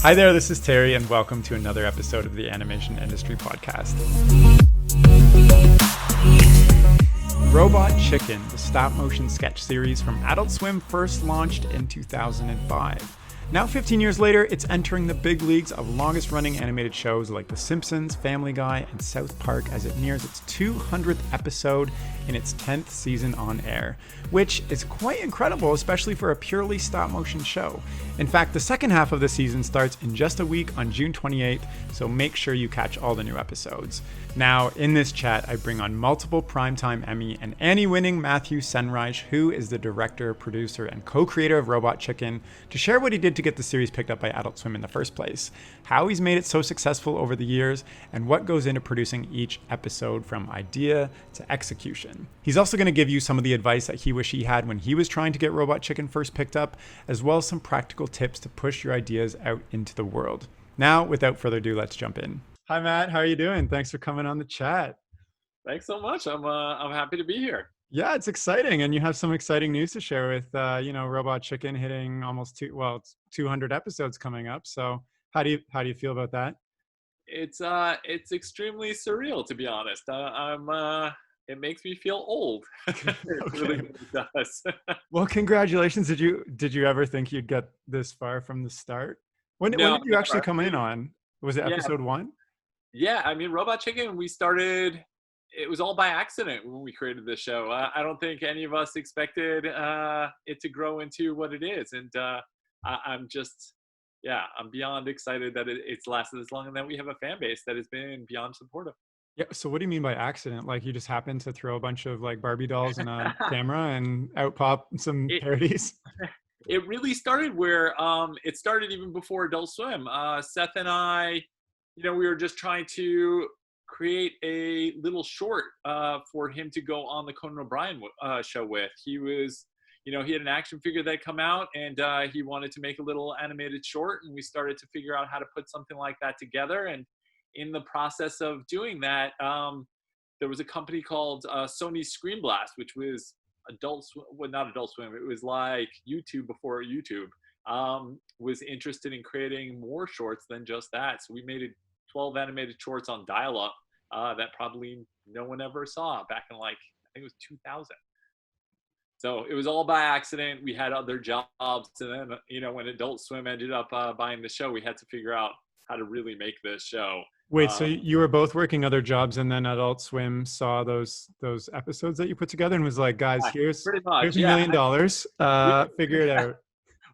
Hi there, this is Terry, and welcome to another episode of the Animation Industry Podcast. Robot Chicken, the stop-motion sketch series from Adult Swim, first launched in 2005. Now, 15 years later, it's entering the big leagues of longest-running animated shows like The Simpsons, Family Guy, and South Park as it nears its 200th episode in its 10th season on air, which is quite incredible, especially for a purely stop-motion show. In fact, the second half of the season starts in just a week on June 28th, so make sure you catch all the new episodes. Now, in this chat, I bring on multiple Primetime Emmy and Annie winning Matthew Senreich, who is the director, producer, and co-creator of Robot Chicken, to share what he did to get the series picked up by Adult Swim in the first place, how he's made it so successful over the years, and what goes into producing each episode from idea to execution. He's also going to give you some of the advice that he wished he had when he was trying to get Robot Chicken first picked up, as well as some practical tips to push your ideas out into the world. Now, without further ado, let's jump in. Hi, Matt. How are you doing? Thanks for coming on the chat. Thanks so much. I'm happy to be here. Yeah, it's exciting, and you have some exciting news to share with Robot Chicken hitting almost 200 episodes coming up. So, how do you feel about that? It's extremely surreal, to be honest. It makes me feel old. It really does. Well, congratulations. Did you ever think you'd get this far from the start? When did you actually come in on? Was it episode 1? Yeah, I mean, Robot Chicken, it was all by accident when we created this show. I don't think any of us expected it to grow into what it is. And I'm beyond excited that it's lasted this long and that we have a fan base that has been beyond supportive. Yeah. So what do you mean by accident? Like you just happened to throw a bunch of like Barbie dolls in a camera and out pop some parodies? It really started where it started even before Adult Swim. Seth and I, we were just trying to create a little short for him to go on the Conan O'Brien show with. He was, he had an action figure that had come out, and he wanted to make a little animated short, and we started to figure out how to put something like that together. And in the process of doing that, there was a company called Sony Screen Blast, which was not Adult Swim, it was like YouTube before YouTube, was interested in creating more shorts than just that. So we made 12 animated shorts on dial-up that probably no one ever saw back in I think it was 2000. So it was all by accident. We had other jobs, and then when Adult Swim ended up buying the show, we had to figure out how to really make this show. Wait, so you were both working other jobs, and then Adult Swim saw those episodes that you put together and was like, guys, here's $1 million. Figure it out.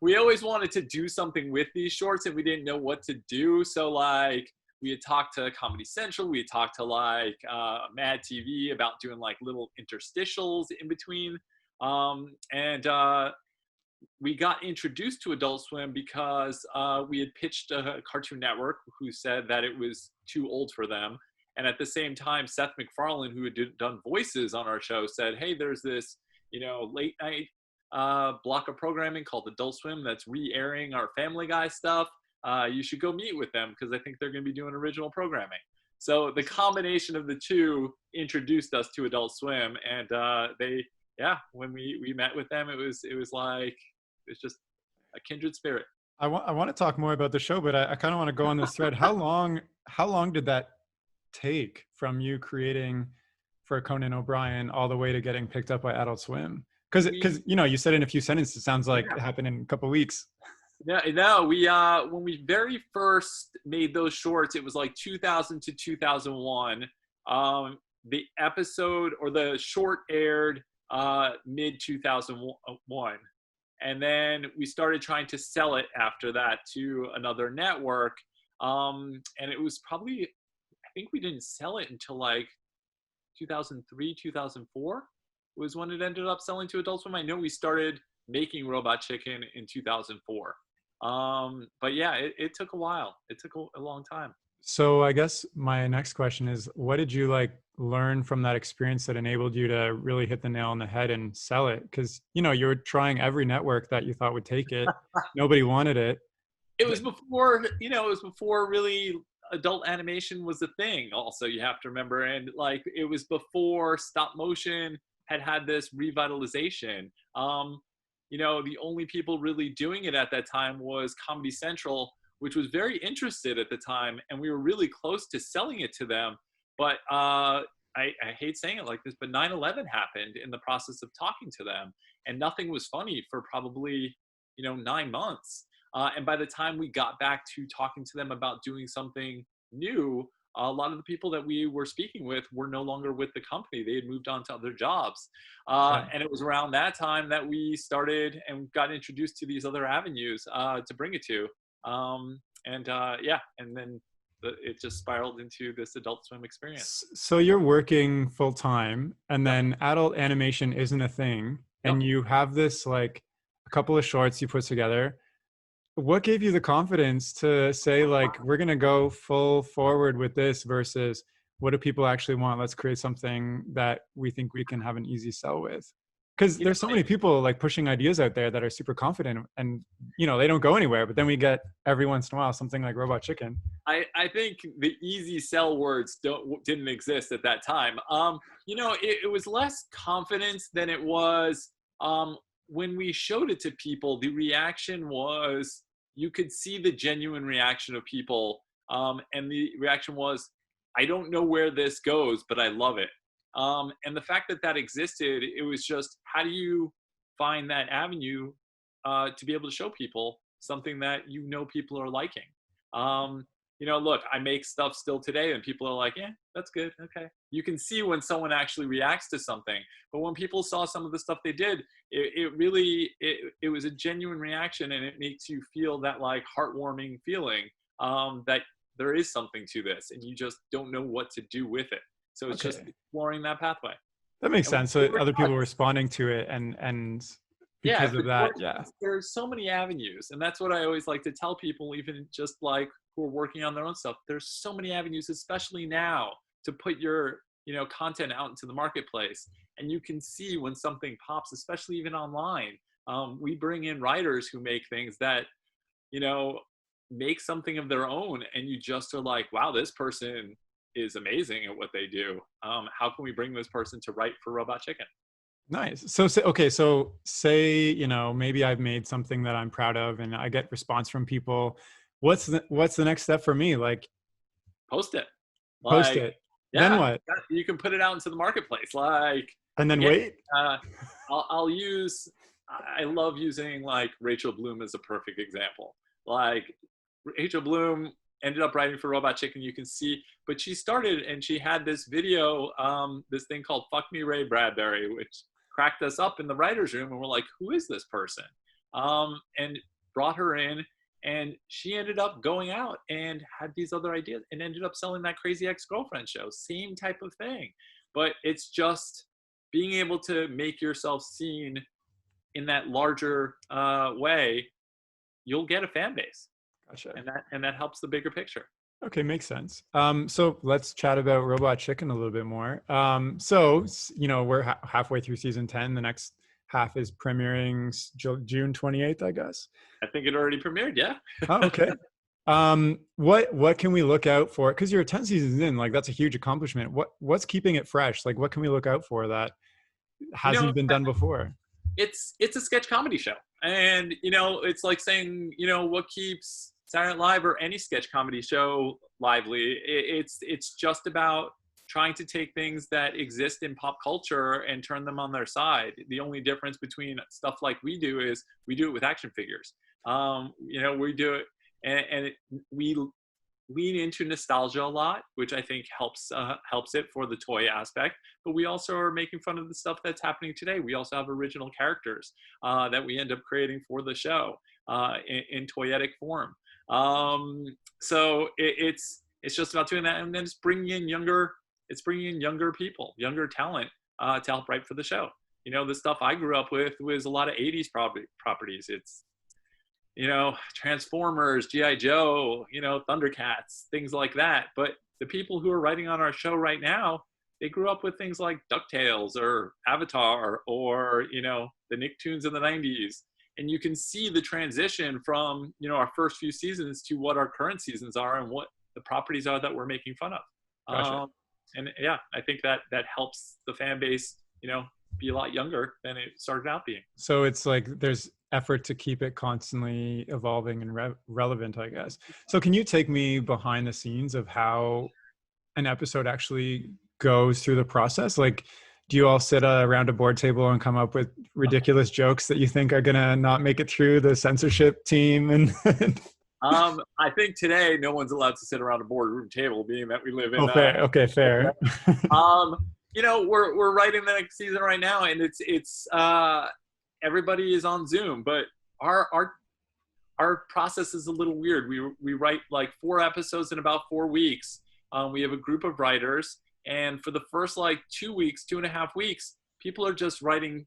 We always wanted to do something with these shorts, and we didn't know what to do. So we had talked to Comedy Central, we had talked to Mad TV about doing little interstitials in between. And we got introduced to Adult Swim because we had pitched a Cartoon Network who said that it was too old for them. And at the same time, Seth MacFarlane, who had done voices on our show, said, hey, there's this, late night block of programming called Adult Swim that's re-airing our Family Guy stuff. You should go meet with them because I think they're going to be doing original programming. So the combination of the two introduced us to Adult Swim, and when we met with them, it was just a kindred spirit. I want to talk more about the show, but I kind of want to go on this thread. How long did that take from you creating for Conan O'Brien all the way to getting picked up by Adult Swim? Because you said in a few sentences, it sounds like it happened in a couple of weeks. No, we when we very first made those shorts, it was 2000 to 2001. The episode or the short aired mid 2001. And then we started trying to sell it after that to another network. And it was probably, I think we didn't sell it until 2003, 2004 was when it ended up selling to Adult Swim. I know we started making Robot Chicken in 2004. But yeah, it took a while. It took a long time. So I guess my next question is, what did you learn from that experience that enabled you to really hit the nail on the head and sell it? Because, you were trying every network that you thought would take it. Nobody wanted it. It was before really adult animation was a thing. Also, you have to remember. And it was before stop motion had this revitalization. The only people really doing it at that time was Comedy Central which was very interested at the time, and we were really close to selling it to them. But I hate saying it like this, but 9/11 happened in the process of talking to them, and nothing was funny for probably 9 months. And by the time we got back to talking to them about doing something new, a lot of the people that we were speaking with were no longer with the company. They had moved on to other jobs. Yeah. And it was around that time that we started and got introduced to these other avenues to bring it to. And then it just spiraled into this Adult Swim experience. So you're working full time, and Yep. then adult animation isn't a thing, Yep. and you have this like a couple of shorts you put together. What gave you the confidence to say like we're gonna go full forward with this versus what do people actually want? Let's create something that we think we can have an easy sell with. Because You know, there's so many people like pushing ideas out there that are super confident and they don't go anywhere, but then we get every once in a while something like Robot Chicken. I think the easy sell words didn't exist at that time. It was less confidence than it was when we showed it to people. The reaction was, you could see the genuine reaction of people, and the reaction was, I don't know where this goes, but I love it. And the fact that that existed, it was just, how do you find that avenue to be able to show people something that people are liking? Look, I make stuff still today and people are like, yeah, that's good. Okay. You can see when someone actually reacts to something. But when people saw some of the stuff they did, it was a genuine reaction, and it makes you feel that like heartwarming feeling that there is something to this and you just don't know what to do with it. So it's just exploring that pathway. That makes And sense. So other people responding to it and because of that, there's so many avenues, and that's what I always like to tell people, even just like who are working on their own stuff. There's so many avenues, especially now, to put your content out into the marketplace, and you can see when something pops, especially even online. We bring in writers who make things that make something of their own, and you just are like, wow, this person is amazing at what they do. How can we bring this person to write for Robot Chicken? Nice. So say, maybe I've made something that I'm proud of and I get response from people. What's the next step for me? Like post it. Post it. Yeah, then what? You can put it out into the marketplace. And then wait. I'll use, I love using like Rachel Bloom as a perfect example. Like Rachel Bloom ended up writing for Robot Chicken, you can see, but she started and she had this video, this thing called Fuck Me Ray Bradbury, which cracked us up in the writer's room, and we're like, who is this person? And brought her in, and she ended up going out and had these other ideas and ended up selling that Crazy Ex-Girlfriend show. Same type of thing. But it's just being able to make yourself seen in that larger way, you'll get a fan base. Gotcha. And that helps the bigger picture. Okay, makes sense. So let's chat about Robot Chicken a little bit more. So we're halfway through season 10. The next half is premiering June 28th, I guess. I think it already premiered, yeah. Oh, okay. What can we look out for? Because you're 10 seasons in, like that's a huge accomplishment. What's keeping it fresh? Like what can we look out for that hasn't been done before? It's a sketch comedy show. And it's like saying, what keeps Saturday Night Live or any sketch comedy show lively. It's just about trying to take things that exist in pop culture and turn them on their side. The only difference between stuff like we do is we do it with action figures. We do it and we lean into nostalgia a lot, which I think helps it for the toy aspect. But we also are making fun of the stuff that's happening today. We also have original characters that we end up creating for the show in toyetic form. So it's just about doing that, and then it's bringing in younger people, younger talent to help write for the show. The stuff I grew up with was a lot of 80s properties. It's Transformers, G.I. Joe, Thundercats, things like that. But the people who are writing on our show right now, they grew up with things like DuckTales or Avatar or the Nicktoons of the 90s. And you can see the transition from, our first few seasons to what our current seasons are and what the properties are that we're making fun of. Gotcha. And yeah, I think that helps the fan base, be a lot younger than it started out being. So it's like there's effort to keep it constantly evolving and relevant, I guess. So can you take me behind the scenes of how an episode actually goes through the process? Like, do you all sit around a board table and come up with ridiculous jokes that you think are gonna not make it through the censorship team? And I think today no one's allowed to sit around a boardroom table, being that we live in. Oh, fair. Okay, fair. We're writing the next season right now, and it's everybody is on Zoom, but our process is a little weird. We write like 4 episodes in about 4 weeks. We have a group of writers, and for the first like 2.5 weeks, people are just writing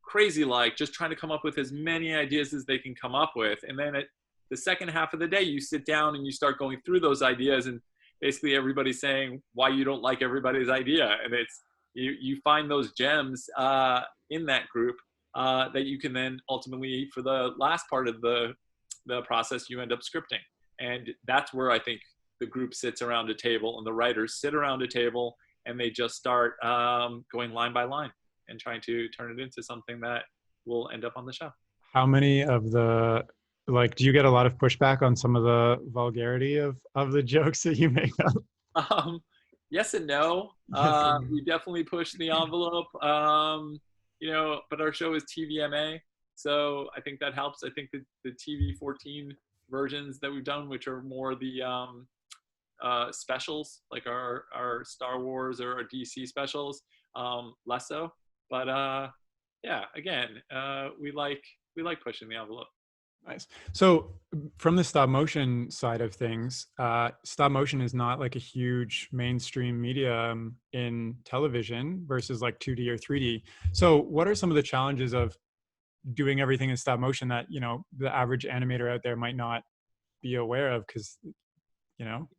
crazy, like just trying to come up with as many ideas as they can come up with. And then at the second half of the day, you sit down and you start going through those ideas, and basically everybody's saying why you don't like everybody's idea. And it's, you find those gems in that group that you can then ultimately, for the last part of the process, you end up scripting. And that's where I think the group sits around a table and the writers sit around a table, and they just start going line by line and trying to turn it into something that will end up on the show. How many of the, like, do you get a lot of pushback on some of the vulgarity of the jokes that you make up? Yes and no. We definitely push the envelope, but our show is TVMA, so I think that helps. I think that the TV 14 versions that we've done, which are more the specials, like our Star Wars or our DC specials, less so. But again, we like pushing the envelope. Nice. So from the stop motion side of things, stop motion is not like a huge mainstream medium in television versus like 2D or 3D. So what are some of the challenges of doing everything in stop motion that, the average animator out there might not be aware of because,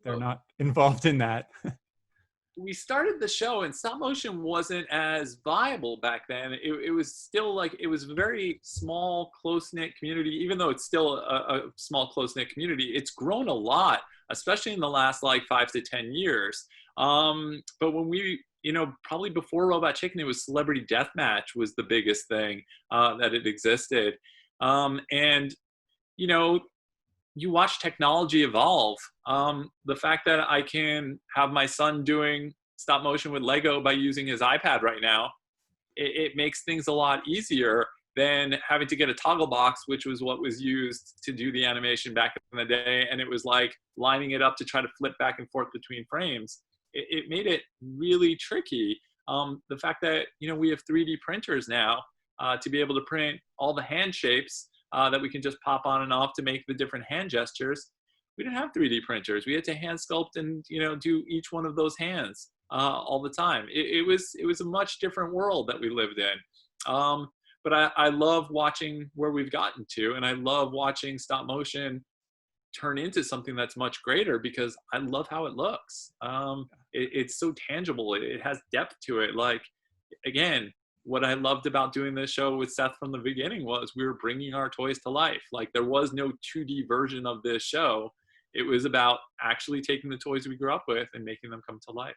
they're not involved in that? We started the show and stop motion wasn't as viable back then. It was still like, it was a very small, close-knit community. Even though it's still a small, close-knit community, it's grown a lot, especially in the last like 5 to 10 years. But when we, probably before Robot Chicken, it was Celebrity Deathmatch was the biggest thing that it existed. You watch technology evolve. The fact that I can have my son doing stop motion with Lego by using his iPad right now, it makes things a lot easier than having to get a toggle box, which was what was used to do the animation back in the day. And it was like lining it up to try to flip back and forth between frames. It made it really tricky. The fact that, we have 3D printers now to be able to print all the hand shapes that we can just pop on and off to make the different hand gestures. We didn't have 3D printers. We had to hand sculpt and do each one of those hands all the time. It was a much different world that we lived in. But I love watching where we've gotten to, and I love watching stop motion turn into something that's much greater because I love how it looks. It's so tangible. It has depth to it. Like, again, what I loved about doing this show with Seth from the beginning was we were bringing our toys to life. Like, there was no 2D version of this show. It was about actually taking the toys we grew up with and making them come to life.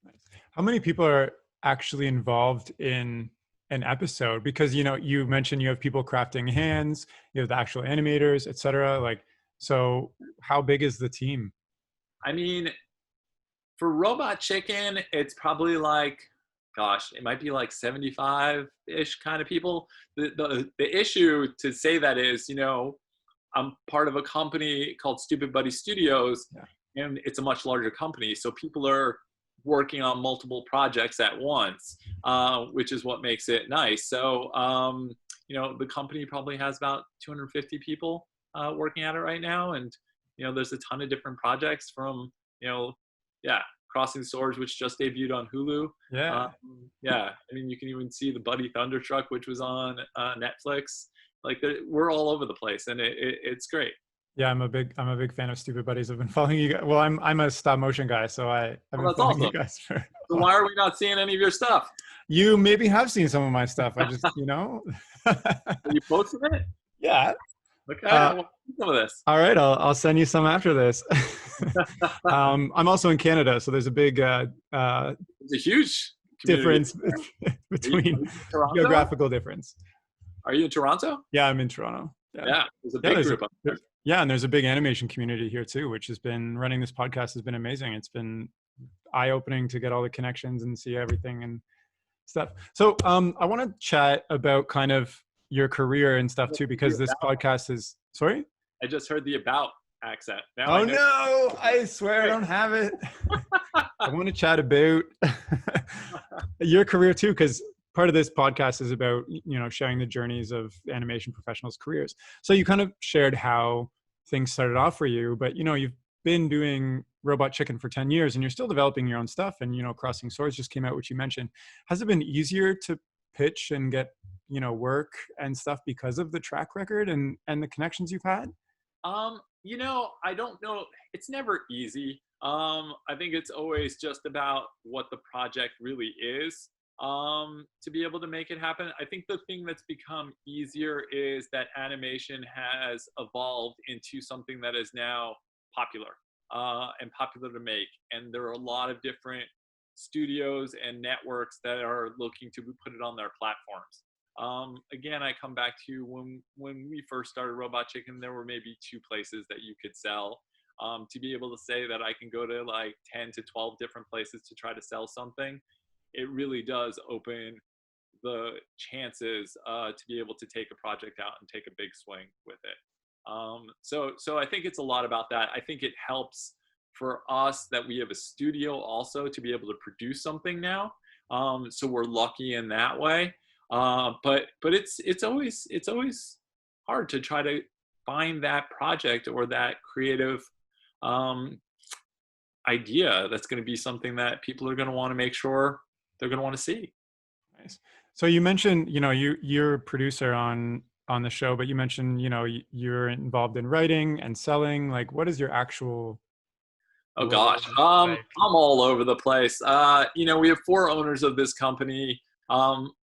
Nice. How many people are actually involved in an episode? Because, you mentioned you have people crafting hands, you have the actual animators, etc. Like, so how big is the team? I mean, for Robot Chicken, it's probably like, it might be like 75-ish kind of people. The issue to say that is, I'm part of a company called Stupid Buddy Studios, and it's a much larger company. So people are working on multiple projects at once, which is what makes it nice. So, the company probably has about 250 people working at it right now. And, there's a ton of different projects from, Crossing Swords, which just debuted on Hulu. Yeah. I mean, you can even see the Buddy Thunder Truck, which was on Netflix. Like, we're all over the place, and it's great. Yeah, I'm a big fan of Stupid Buddies. I've been following you guys. Well, I'm a stop motion guy, so I've been following you guys for. So why are we not seeing any of your stuff? You maybe have seen some of my stuff. I just, Are you posting it? Yeah. Okay, I want some of this. All right, I'll send you some after this. I'm also in Canada, so there's a big it's a huge difference between geographical difference. Are you in Toronto? Yeah, I'm in Toronto. Yeah. Yeah, there's a Yeah, big group up there. yeah, and there's a big animation community here too, which has been running this podcast has been amazing. It's been eye-opening to get all the connections and see everything and stuff. So I want to chat about kind of your career and stuff too, because this podcast is sorry? I just heard the about accent. Now Oh I know. no, I swear I don't have it. I want to chat about your career too, because part of this podcast is about, you know, sharing the journeys of animation professionals' careers. So you kind of shared how things started off for you, but you know, you've been doing Robot Chicken for 10 years and you're still developing your own stuff, and you know, Crossing Swords just came out, which you mentioned. Has it been easier to pitch and get, you know, work and stuff because of the track record and the connections you've had? You know, I don't know. It's never easy. I think it's always just about what the project really is, to be able to make it happen. I think the thing that's become easier is that animation has evolved into something that is now popular, and popular to make. And there are a lot of different studios and networks that are looking to put it on their platforms. Again, I come back to when we first started Robot Chicken, there were maybe 2 places that you could sell. To be able to say that I can go to like 10 to 12 different places to try to sell something, it really does open the chances to be able to take a project out and take a big swing with it. So I think it's a lot about that. I think it helps for us that we have a studio also to be able to produce something now. So we're lucky in that way. But it's always hard to try to find that project or that creative idea that's going to be something that people are going to want to make sure they're going to want to see. Nice. So you mentioned, you know, you're a producer on the show, but you mentioned, you know, you're involved in writing and selling. Like, what is your actual Oh gosh, like? I'm all over the place. You know, we have 4 owners of this company.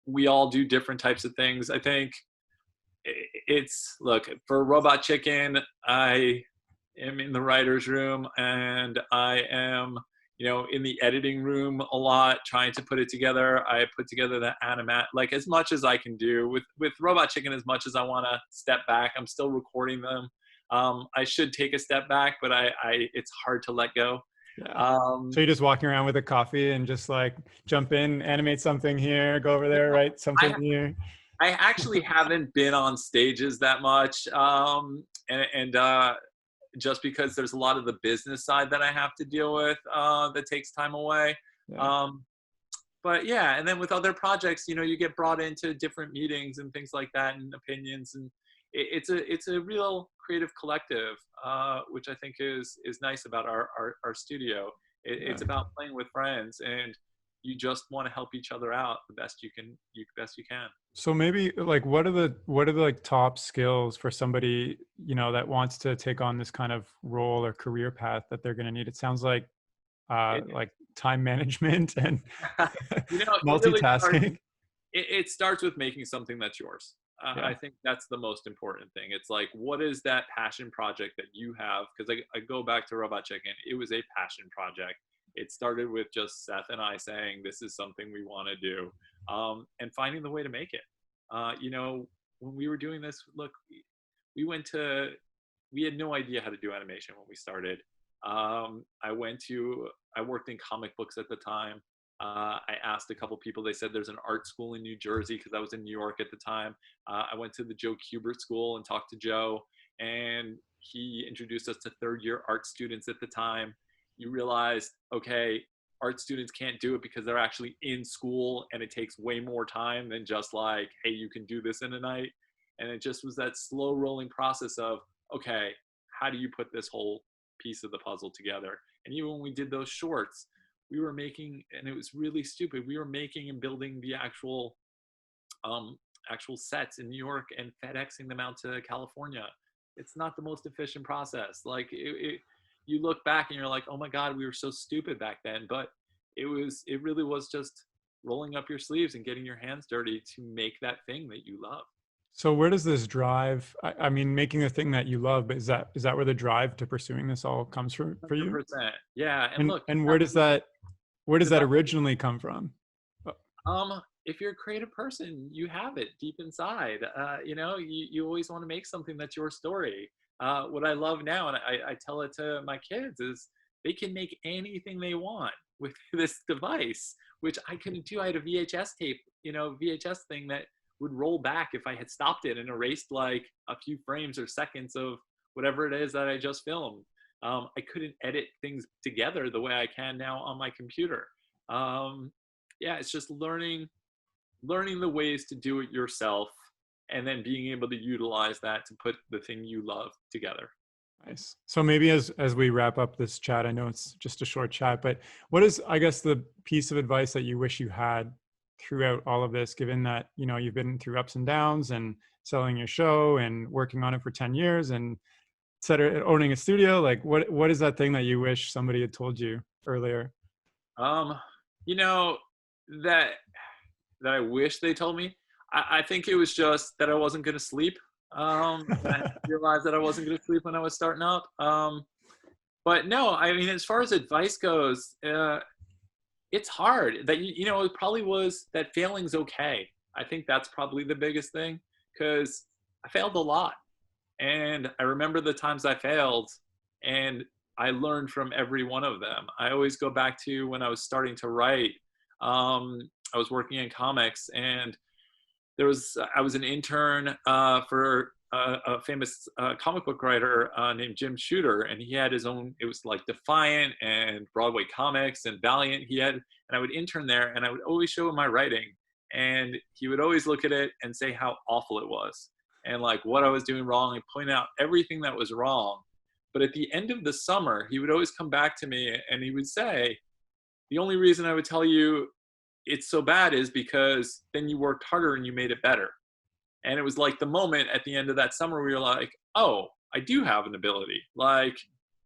We all do different types of things. I think it's, look, for Robot Chicken, I am in the writer's room and I am, you know, in the editing room a lot, trying to put it together. I put together the like as much as I can do with Robot Chicken. As much as I want to step back, I'm still recording them. I should take a step back, but it's hard to let go. Yeah. So you're just walking around with a coffee and just like jump in, animate something here, go over there, write something here. I actually haven't been on stages that much, and just because there's a lot of the business side that I have to deal with that takes time away. Yeah. But yeah, and then with other projects, you know, you get brought into different meetings and things like that, and opinions, and it's a real creative collective, which I think is nice about our studio. It's about playing with friends, and you just want to help each other out the best you can. So maybe like what are the like top skills for somebody, you know, that wants to take on this kind of role or career path that they're going to need? It sounds like time management and you know, multitasking. It starts with making something that's yours. I think that's the most important thing. It's like, what is that passion project that you have? Because I go back to Robot Chicken. It was a passion project. It started with just Seth and I saying, this is something we want to do, and finding the way to make it. You know, when we were doing this, look, we had no idea how to do animation when we started. I worked in comic books at the time. I asked a couple people. They said there's an art school in New Jersey, because I was in New York at the time. I went to the Joe Kubert School and talked to Joe, and he introduced us to 3rd-year art students at the time. You realize, okay, art students can't do it because they're actually in school, and it takes way more time than just like, hey, you can do this in a night. And it just was that slow rolling process of, okay, how do you put this whole piece of the puzzle together? And even when we did those shorts, we were making, and it was really stupid, we were making and building the actual sets in New York and FedExing them out to California. It's not the most efficient process. Like you look back and you're like, oh my God, we were so stupid back then. But it really was just rolling up your sleeves and getting your hands dirty to make that thing that you love. So where does this drive? I mean, making the thing that you love, but is that where the drive to pursuing this all comes from for you? 100%. Yeah. And look, and where does that originally come from? if you're a creative person, you have it deep inside. You always want to make something that's your story. What I love now, and I tell it to my kids, is they can make anything they want with this device, which I couldn't do. I had a VHS tape, VHS thing that would roll back if I had stopped it and erased like a few frames or seconds of whatever it is that I just filmed. I couldn't edit things together the way I can now on my computer. It's just learning the ways to do it yourself, and then being able to utilize that to put the thing you love together. Nice. So maybe as we wrap up this chat, I know it's just a short chat, but what is, I guess, the piece of advice that you wish you had throughout all of this, given that, you've been through ups and downs and selling your show and working on it for 10 years and et cetera, owning a studio? Like what is that thing that you wish somebody had told you earlier? That I wish they told me. I think it was just that I wasn't going to sleep. I realized that I wasn't going to sleep when I was starting up. But no, I mean, as far as advice goes, it's hard. That it probably was that failing's okay. I think that's probably the biggest thing, because I failed a lot, and I remember the times I failed, and I learned from every one of them. I always go back to when I was starting to write. I was working in comics, and I was an intern for a famous comic book writer named Jim Shooter, and he had his own. It was like Defiant and Broadway Comics and Valiant. And I would intern there, and I would always show him my writing, and he would always look at it and say how awful it was, and like what I was doing wrong, and point out everything that was wrong. But at the end of the summer, he would always come back to me, and he would say, "The only reason I would tell you it's so bad is because then you worked harder and you made it better." And it was like the moment at the end of that summer we were like, oh, I do have an ability. Like,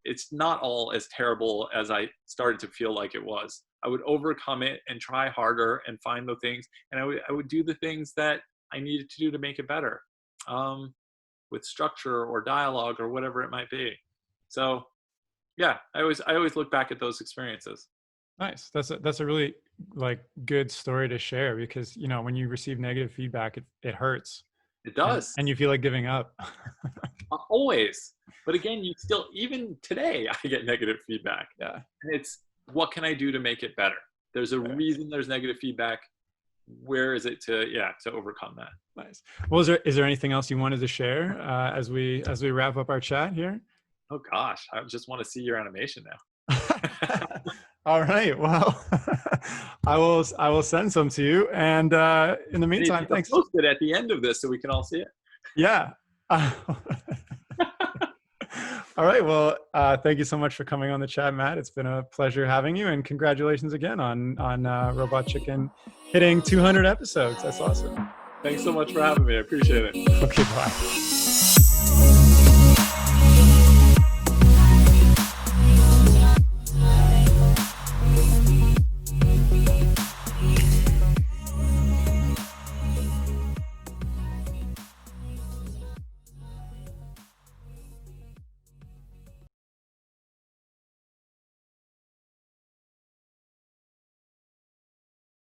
it's not all as terrible as I started to feel like it was. I would overcome it and try harder and find the things, and I would do the things that I needed to do to make it better, with structure or dialogue or whatever it might be. So yeah, I always look back at those experiences. Nice. That's a really good story to share, because when you receive negative feedback, it hurts. It does. And you feel like giving up. Always. But again, even today I get negative feedback. Yeah. And it's, what can I do to make it better? There's a reason there's negative feedback. Where is it to overcome that? Nice. Well, is there anything else you wanted to share as we wrap up our chat here? Oh gosh, I just want to see your animation now. All right. Well, I will send some to you. And in the meantime, thanks. Post it at the end of this so we can all see it. Yeah. All right. Well, thank you so much for coming on the chat, Matt. It's been a pleasure having you, and congratulations again on Robot Chicken hitting 200 episodes. That's awesome. Thanks so much for having me. I appreciate it. Okay. Bye.